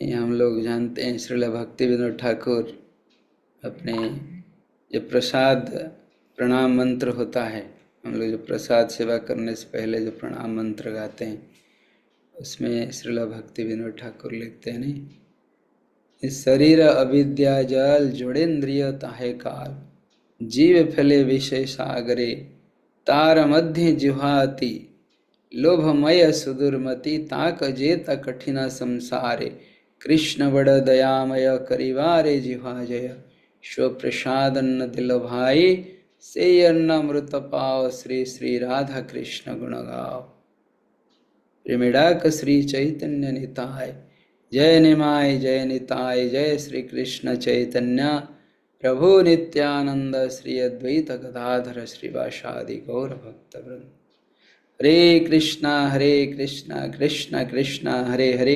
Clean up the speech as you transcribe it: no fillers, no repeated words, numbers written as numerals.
ये हम लोग जानते हैं श्रील भक्ति विनोद ठाकुर अपने जो प्रसाद प्रणाम मंत्र होता है, हम लोग जो प्रसाद सेवा करने से पहले जो प्रणाम मंत्र गाते हैं उसमें श्रील भक्ति विनोद ठाकुर लिखते हैं नहीं, इस शरीर अविद्या जल जोड़ेन्द्रिय ताहे काल, जीव फले विषय सागरे तार मध्य जिहाति, लोभमय सुदुर्मति ताक जेत कठिन संसारे, कृष्ण बड़ दयामय करिवारे जिहा जय, स्व प्रसादन्न दिल भाई से अन्न अमृत पाओ, श्री श्री राधा कृष्ण गुण गाओ। प्रेमिडाक श्री चैतन्य निताय, जय निमाय जय निताय, जय श्री कृष्ण चैतन्य प्रभु नित्यानंद, श्री अद्वैत गदाधर श्रीवासादि गौर भक्त वृंद। हरे कृष्णा कृष्णा कृष्णा हरे हरे,